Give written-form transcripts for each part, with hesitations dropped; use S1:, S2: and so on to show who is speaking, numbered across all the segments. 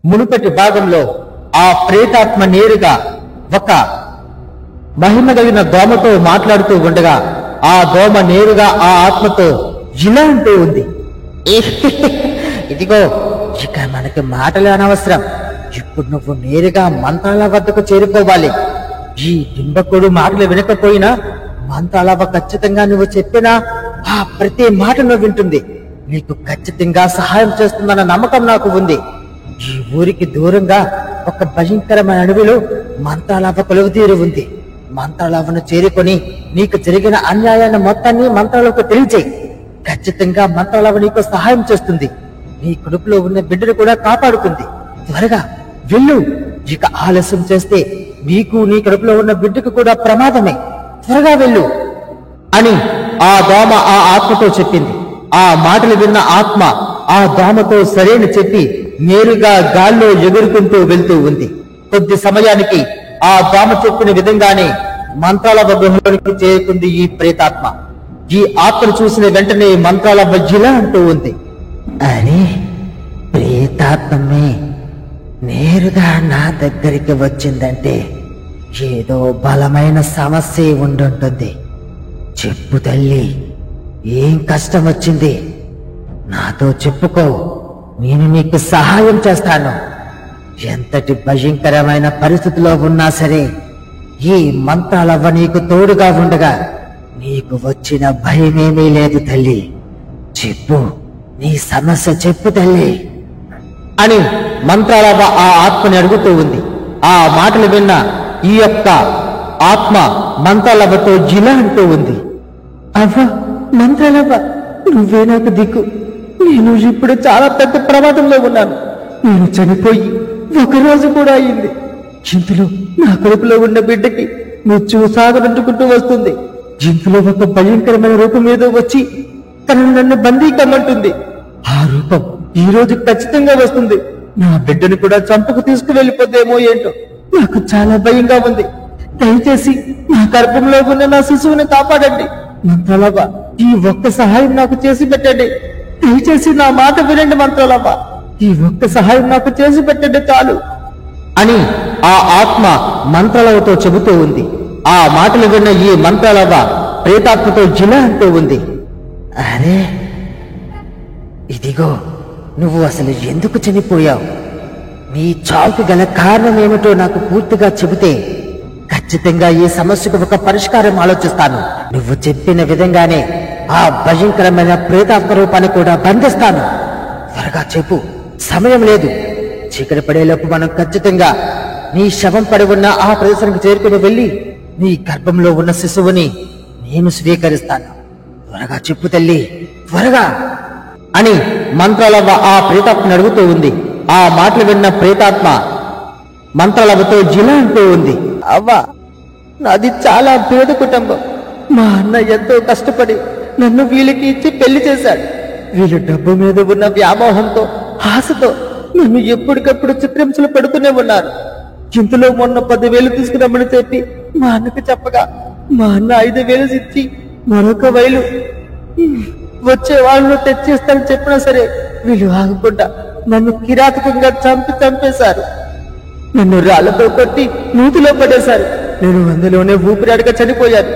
S1: మునుపటి భాగంలో ఆ ప్రేతాత్మ నేరుగా ఒక మహిమ కలిగిన దోమతో మాట్లాడుతూ ఉండగా ఆ దోమ నేరుగా ఆ ఆత్మతో ఇలా అంటూ ఉంది, ఇదిగో ఇక మనకి మాటలు అనవసరం. ఇప్పుడు నువ్వు నేరుగా మంత్రాల వద్దకు చేరుకోవాలి. ఈ డింబకుడు మాటలు వినకపోయినా మంత్రాలవ ఖచ్చితంగా నువ్వు చెప్పినా ఆ ప్రతి మాటను వింటుంది. నీకు ఖచ్చితంగా సహాయం చేస్తుందన్న నమ్మకం నాకు ఉంది. ఈ ఊరికి దూరంగా ఒక భయంకరమైన అడవిలో మంత్రాలవ కొలువుతీరు ఉంది. మంత్రాలవను చేరుకొని నీకు జరిగిన అన్యాయాన్ని మొత్తాన్ని మంత్రాలకు తెలియచేయి. ఖచ్చితంగా మంత్రాలవ నీకు సహాయం చేస్తుంది. నీ కడుపులో ఉన్న బిడ్డను కూడా కాపాడుతుంది. త్వరగా వెళ్ళు. ఇక ఆలస్యం చేస్తే నీకు నీ కడుపులో ఉన్న బిడ్డకు కూడా ప్రమాదమే. త్వరగా వెళ్ళు అని ఆ దోమ ఆ ఆత్మతో చెప్పింది. ఆ మాటలు విన్న ఆత్మ ఆ దోమతో సరైన చెప్పి నేరుగా గాల్లో ఎగురుకుంటూ వెళ్తూ ఉంది. కొద్ది సమయానికి ఆ దోమ చెప్పిన విధంగానే మంత్రాలవ గృహంలోనికి చేరుకుంది ఈ ప్రేతాత్మ. ఈ ఆత్మను చూసిన వెంటనే మంత్రాలవ ఇలా అంటూ ఉంది, అరే ప్రేతాత్మే నేరుగా నా దగ్గరికి వచ్చిందంటే ఏదో బలమైన సమస్య ఉండుంటుంది. చెప్పు తల్లి, ఏం కష్టం వచ్చింది? నాతో చెప్పుకో, నేను నీకు సహాయం చేస్తాను. ఎంతటి భయంకరమైన పరిస్థితిలో ఉన్నా సరే ఈ మంత్రాలవ్వ నీకు తోడుగా ఉండగా నీకు వచ్చిన భయమేమీ లేదు తల్లి. చెప్పు, నీ సమస్య చెప్పు తల్లి అని మంత్రాలవ్వ ఆ ఆత్మని అడుగుతూ ఉంది. ఆ మాటలు విన్న ఈ యొక్క ఆత్మ మంత్రాలవ్వతో జిలా అంటూ ఉంది, అవ్వ మంత్రాలవ్వ, నువ్వే నాకు దిక్కు. నేను ఇప్పుడు చాలా పెద్ద ప్రమాదంలో ఉన్నాను. నేను చనిపోయి ఒకరోజు కూడా అయింది. ఇంతలో నా కడుపులో ఉన్న బిడ్డకి మృత్యువు సాగనంటుకుంటూ వస్తుంది. ఇంతలో ఒక భయంకరమైన రూపం ఏదో వచ్చి తనను నన్ను బందీ కమ్మంటుంది. ఆ రూపం ఈ రోజు ఖచ్చితంగా వస్తుంది. నా బిడ్డను కూడా చంపకు తీసుకువెళ్ళిపోతేమో ఏంటో. నాకు చాలా భయంగా ఉంది. దయచేసి నా గర్భంలో ఉన్న నా శిశువుని కాపాడండి. మంత్రాలవ్వ, ఈ ఒక్క సహాయం నాకు చేసి పెట్టండి. దయచేసి నా మాట వినండి మంత్రాలవ్వ. ఈ ఒక్క సహాయం నాకు చేసి పెట్టండి చాలు అని ఆ ఆత్మ మంత్రాలవ్వతో చెబుతూ ఉంది. ఆ మాటలు విన్న ఈ మంత్రాలవ్వ ప్రేతాత్మతో జిలా అంటూ ఉంది, అరే ఇదిగో, నువ్వు అసలు ఎందుకు చనిపోయావు? నీ చావుకు గల కారణం ఏమిటో నాకు పూర్తిగా చెబితే ఖచ్చితంగా ఈ సమస్యకు ఒక పరిష్కారం ఆలోచిస్తాను. నువ్వు చెప్పిన విధంగానే ఆ భయంకరమైన ప్రేతాత్మ రూపాన్ని కూడా బంధిస్తాను. త్వరగా చెప్పు, సమయం లేదు. చీకటి పడేలోపు మనం ఖచ్చితంగా నీ శవం పడి ఉన్న ఆ ప్రదేశానికి చేరుకుని వెళ్ళి నీ గర్భంలో ఉన్న శిశువుని నేను స్వీకరిస్తాను. త్వరగా చెప్పు తల్లి, త్వరగా అని మంత్రాలవ్వ ఆ ప్రేతాత్మని అడుగుతూ ఉంది. ఆ మాటలు విన్న ప్రేతాత్మ మంత్రాలవ్వతో జిలా అంటూ ఉంది, అవ్వ నాది చాలా పేద కుటుంబం. మా అన్న ఎంతో కష్టపడి నన్ను వీళ్ళకి ఇచ్చి పెళ్లి చేశాడు. వీళ్ళు డబ్బు మీద ఉన్న వ్యామోహంతో ఆశతో నన్ను ఎప్పటికప్పుడు చిత్రించలు పెడుతూనే ఉన్నారు. ఇంతలో మొన్న 10,000 తీసుకురమ్మని చెప్పి మా అన్నకు చెప్పగా మా అన్న 5,000 ఇచ్చి మరొక 1,000 వచ్చే వాళ్ళు తెచ్చేస్తానని చెప్పినా సరే వీళ్ళు ఆగకుండా నన్ను కిరాతకంగా చంపేశారు. నన్ను రాళ్లతో కొట్టి నూతిలో పడేశారు. నేను అందులోనే ఊపిరాడక చనిపోయాను.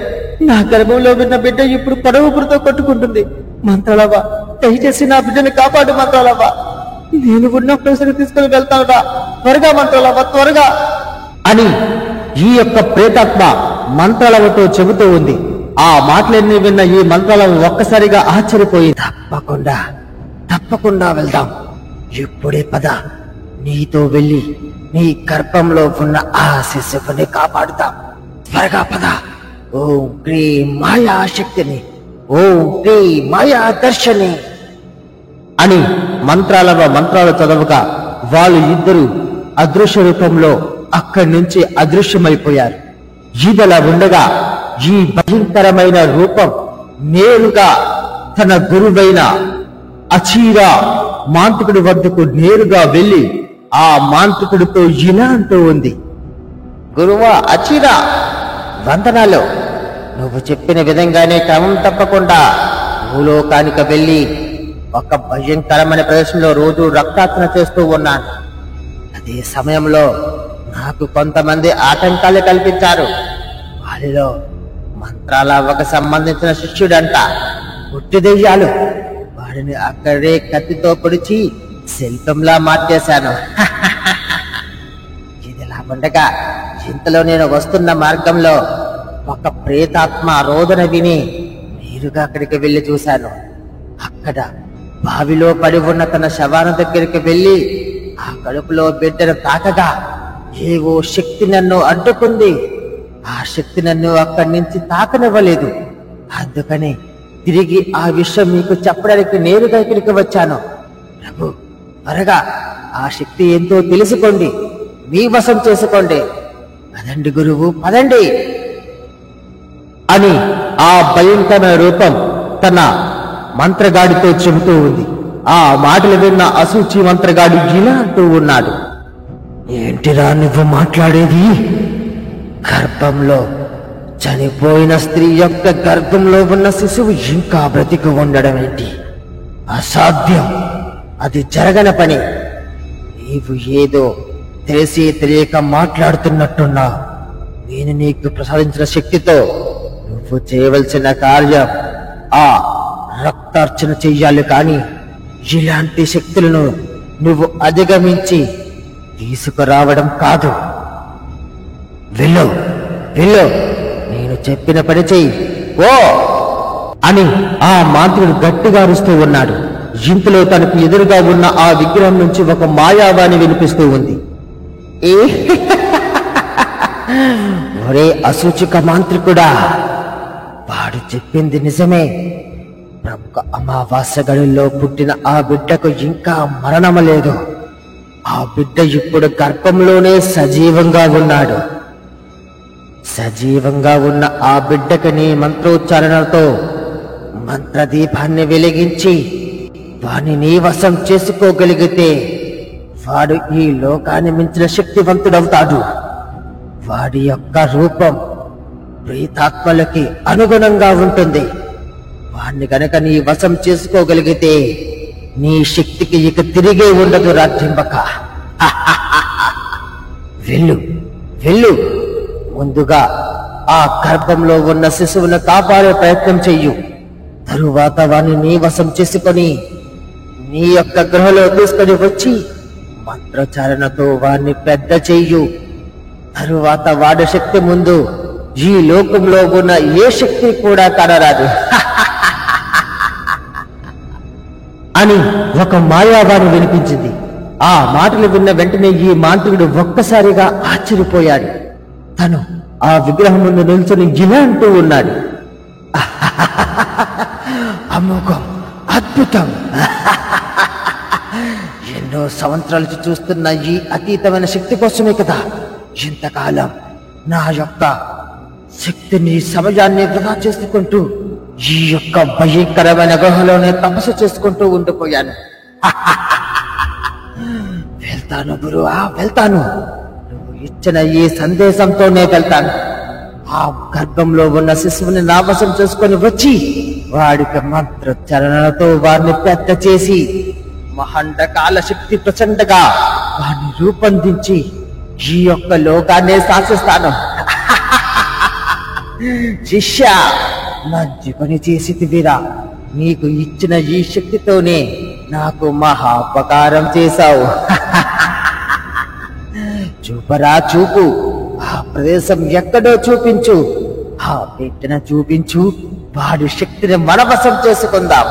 S1: నా గర్భంలో ఉన్న బిడ్డ ఇప్పుడు పడవుపురితో కొట్టుకుంటుంది. మంత్రాలవ్వ, దయచేసి నా బిడ్డని కాపాడు మంత్రాలవ్వ. నేను ఉన్న ప్లేసుకు తీసుకుని వెళ్తానురా, త్వరగా మంత్రాలవ్వ, త్వరగా అని ఈ యొక్క ప్రేతాత్మ మంత్రాలవ్వతో చెబుతూ ఉంది. ఆ మాటలన్నీ విన్న ఈ మంత్రాలవ్వ ఒక్కసారిగా ఆశ్చర్యపోయి, తప్పకుండా వెళ్దాం. ఇప్పుడే పద, నీతో వెళ్ళి నీ గర్భంలో ఉన్న ఆ శిశువుని కాపాడుతాం. త్వరగా పద. ఓం క్రీం మాయా శక్తిని, ఓం క్రీం మాయా దర్శని అని మంత్రాలవ్వ మంత్రాలు చదవగా వాళ్ళు ఇద్దరు అదృశ్య రూపంలో అక్కడి నుంచి అదృశ్యమైపోయారు. ఈదలా ఉండగా ఈ భయంకరమైన రూపం నేరుగా తన గురువైన అచీరా మాంత్రికుడి వద్దకు నేరుగా వెళ్లి ఆ మాంత్రికుడితో ఇలా అంటూ ఉంది, గురువా అచీరా, వందనాలు. నువ్వు చెప్పిన విధంగానే క్రమం తప్పకుండా భూలోకానికి వెళ్ళి ఒక భయంకరమైన ప్రదేశంలో రోజు రక్తార్పణ చేస్తూ ఉన్నాను. అదే సమయంలో నాకు కొంతమంది ఆటంకాలు కల్పించారు. వారిలో మంత్రాల అవ్వకు సంబంధించిన శిష్యుడంట. పుట్టి దెయ్యాలు. వాడిని అక్కడే కత్తితో పొడిచి శిల్పంలా మార్చేశాను. ఇదిలా ఉండగా ఇంతలో నేను వస్తున్న మార్గంలో ఒక ప్రేతాత్మ రోదన విని నేరుగా అక్కడికి వెళ్లి చూశాను. అక్కడ బావిలో పడి ఉన్న తన శవాన దగ్గరికి వెళ్లి ఆ కడుపులో బిడ్డను తాకగా ఏవో శక్తి నన్ను అడ్డుకుంది. ఆ శక్తి నన్ను అక్కడి నుంచి తాకనివ్వలేదు. అందుకని తిరిగి ఆ విషయం మీకు చెప్పడానికి నేరుగా ఇక్కడికి వచ్చాను. ప్రభు, త్వరగా ఆ శక్తి ఏంటో తెలుసుకోండి, మీ వశం చేసుకోండి. పదండి గురువు, పదండి అని ఆ భయంకర రూపం తన మంత్రగాడితో చెబుతూ ఉంది. ఆ మాటలు విన్న అసూచి మంత్రగాడు ఇలా అంటూ ఉన్నాడు. ఏంటిరా నువ్వు మాట్లాడేది? గర్భంలో చనిపోయిన స్త్రీ యొక్క గర్భంలో ఉన్న శిశువు ఇంకా బ్రతికి ఉండడం ఏంటి? అసాధ్యం, అది జరగని పని. నీవు ఏదో తెలిసి తెలియక మాట్లాడుతున్నట్టున్నా. నేను నీకు ప్రసాదించిన శక్తితో నువ్వు చేయవలసిన కార్యం ఆ రక్తార్చన చెయ్యాలి. కానీ ఇలాంటి శక్తులను నువ్వు అధిగమించి తీసుకురావడం కాదు. వెళ్ళు, వెళ్ళు, నేను చెప్పిన పని చెయ్యి, ఓ అని ఆ మాంత్రుడు గట్టిగా అరుస్తూ ఉన్నాడు. ఇంతలో తనకు ఎదురుగా ఉన్న ఆ విగ్రహం నుంచి ఒక మాయావాణి వినిపిస్తూ ఉంది. ఒరే అసూచిక మాంత్రికుడా, వాడు చెప్పింది నిజమే. ప్రముఖ అమావాస్య గడిలో పుట్టిన ఆ బిడ్డకు ఇంకా మరణం లేదు. ఆ బిడ్డ ఇప్పుడు గర్భంలోనే సజీవంగా ఉన్నాడు. సజీవంగా ఉన్న ఆ బిడ్డకి నీ మంత్రోచ్చారణతో మంత్రదీపాన్ని వెలిగించి వాణ్ణి నీ వశం చేసుకోగలిగితే వాడు ఈ లోకాన్ని మించిన శక్తివంతుడవుతాడు. వాడి యొక్క రూపం ప్రేతాత్మలకి అనుగుణంగా ఉంటుంది. వాణ్ణి గనక నీ వశం చేసుకోగలిగితే నీ శక్తికి ఇక తిరిగే ఉండదు రాజ్యంబక. వెళ్ళు, వెళ్ళు, ముందుగా ఆ గర్భంలో ఉన్న శిశువును కాపాడే ప్రయత్నం చెయ్యు. తరువాత వాణ్ణి నీ వశం చేసుకొని నీ యొక్క గృహలో తీసుకొని వచ్చి మంత్రోచ్చారణతో వాణ్ణి పెద్ద చెయ్యు. తరువాత వాడి శక్తి ముందు ఈ లోకంలో ఉన్న ఏ శక్తి కూడా కనరాదు అని ఒక మాయావాణి వినిపించింది. ఆ మాటలు విన్న వెంటనే ఈ మాంత్రికుడు ఒక్కసారిగా ఆశ్చర్యపోయాడు. తను ఆ విగ్రహం ముందు నిల్చొని ఇలా అంటూ ఉన్నాడు. అమోఘం, అద్భుతం. ఎన్నో సంవత్సరాల నుంచి చూస్తున్న ఈ అతీతమైన శక్తి కోసమే కదా ఇంతకాలం నా యొక్క శక్తిని, సమయాన్ని వృధా చేసుకుంటూ ఈ యొక్క భయంకరమైన గుహలోనే తపస్సు చేసుకుంటూ ఉండిపోయాను. వెళ్తాను గురువా, వెళ్తాను. నువ్వు ఇచ్చిన ఈ సందేశంతోనే వెళ్తాను. ఆ గర్భంలో ఉన్న శిశువుని నా వశం చేసుకొని వచ్చి వాడికి మంత్రోచ్చారణతో వారిని పెద్ద చేసి మహండకాల శక్తి ప్రచండగా వారిని రూపొందించి ఈ యొక్క లోకాన్నే శాసిస్తాను. శిష్య, మంచి పని చేసితివిరా. నీకు ఇచ్చిన ఈ శక్తితోనే నాకు మహాపకారం చేశావు. చూపరా, చూపు. ఆ ప్రదేశం ఎక్కడో చూపించు. ఆ బిడ్డను చూపించు. వాడి శక్తిని మనవశం చేసుకుందాం.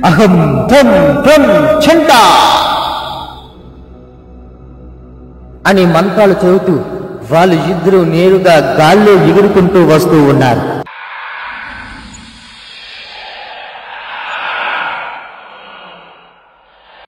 S1: అహం ధం ధం ఛండా అని మంత్రాలు చదువుతూ వాళ్ళు ఇద్దరు నేరుగా గాల్లో ఎగురుకుంటూ వస్తూ ఉన్నారు.